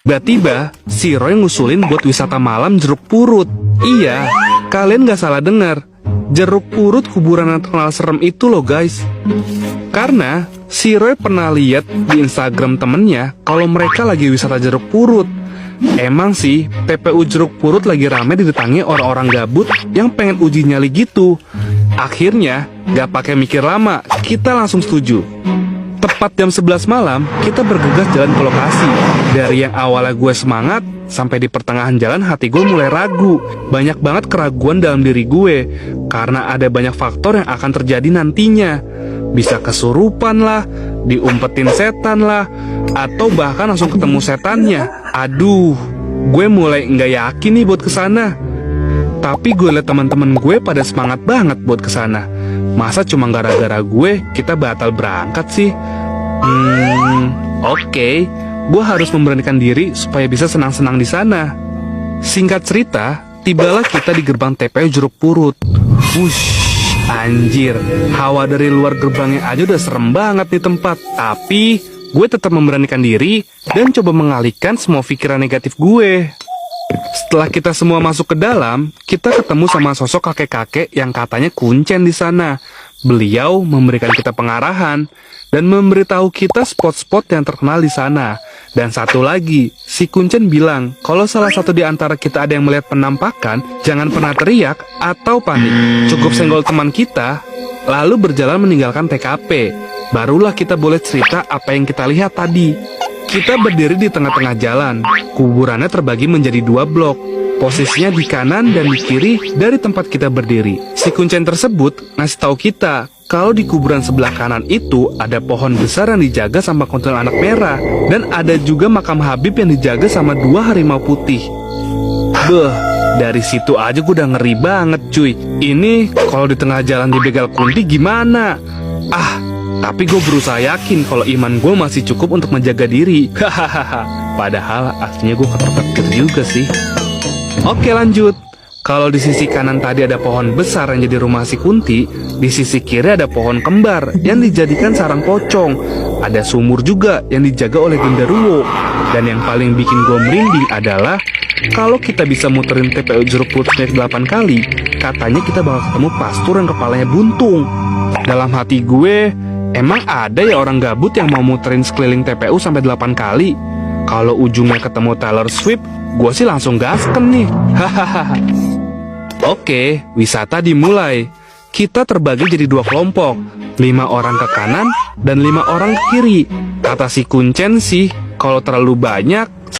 Tiba-tiba, si Roy ngusulin buat wisata malam Jeruk Purut. Iya, kalian gak salah dengar. Jeruk Purut kuburan yang terkenal serem itu loh guys. Karena si Roy pernah lihat di Instagram temennya kalau mereka lagi wisata Jeruk Purut. Emang sih, TPU Jeruk Purut lagi rame didatangi orang-orang gabut yang pengen uji nyali gitu. Akhirnya, gak pakai mikir lama, kita langsung setuju. Tepat jam 11 malam, kita bergegas jalan ke lokasi. Dari yang awalnya gue semangat, sampai di pertengahan jalan hati gue mulai ragu. Banyak banget keraguan dalam diri gue, karena ada banyak faktor yang akan terjadi nantinya. Bisa kesurupan lah, diumpetin setan lah, atau bahkan langsung ketemu setannya. Aduh, gue mulai nggak yakin nih buat kesana. Tapi gue liat teman-teman gue pada semangat banget buat kesana. Masa cuma gara-gara gue kita batal berangkat sih? Oke. Gue harus memberanikan diri supaya bisa senang-senang di sana. Singkat cerita, tibalah kita di gerbang TPU Jeruk Purut. Wush, anjir, hawa dari luar gerbangnya aja udah serem banget nih tempat. Tapi gue tetap memberanikan diri dan coba mengalihkan semua pikiran negatif gue. Setelah kita semua masuk ke dalam, kita ketemu sama sosok kakek-kakek yang katanya kuncen di sana. Beliau memberikan kita pengarahan dan memberitahu kita spot-spot yang terkenal di sana. Dan satu lagi, si kuncen bilang kalau salah satu di antara kita ada yang melihat penampakan, jangan pernah teriak atau panik. Cukup senggol teman kita, lalu berjalan meninggalkan TKP. Barulah kita boleh cerita apa yang kita lihat tadi. Kita berdiri di tengah-tengah jalan. Kuburannya terbagi menjadi 2 blok. Posisinya di kanan dan di kiri dari tempat kita berdiri. Si kuncen tersebut ngasih tahu kita kalau di kuburan sebelah kanan itu ada pohon besar yang dijaga sama kuntilanak merah. Dan ada juga makam Habib yang dijaga sama 2 harimau putih. Beuh, dari situ aja gue udah ngeri banget cuy. Ini kalau di tengah jalan dibegal kunti gimana? Tapi gue berusaha yakin kalau iman gue masih cukup untuk menjaga diri. Hahaha. Padahal aslinya gue ketar-ketir juga sih. Oke lanjut. Kalau di sisi kanan tadi ada pohon besar yang jadi rumah si Kunti, di sisi kiri ada pohon kembar yang dijadikan sarang pocong. Ada sumur juga yang dijaga oleh genderuwo. Dan yang paling bikin gue merinding adalah kalau kita bisa muterin TPU Jeruk Purut 8 kali, katanya kita bakal ketemu pastur yang kepalanya buntung. Dalam hati gue, emang ada ya orang gabut yang mau muterin sekeliling TPU sampai 8 kali? Kalau ujungnya ketemu Taylor Swift, gue sih langsung gasken nih. Hahaha. Oke, wisata dimulai. Kita terbagi jadi 2 kelompok, 5 orang ke kanan dan 5 orang ke kiri. Kata si kuncen sih, kalau terlalu banyak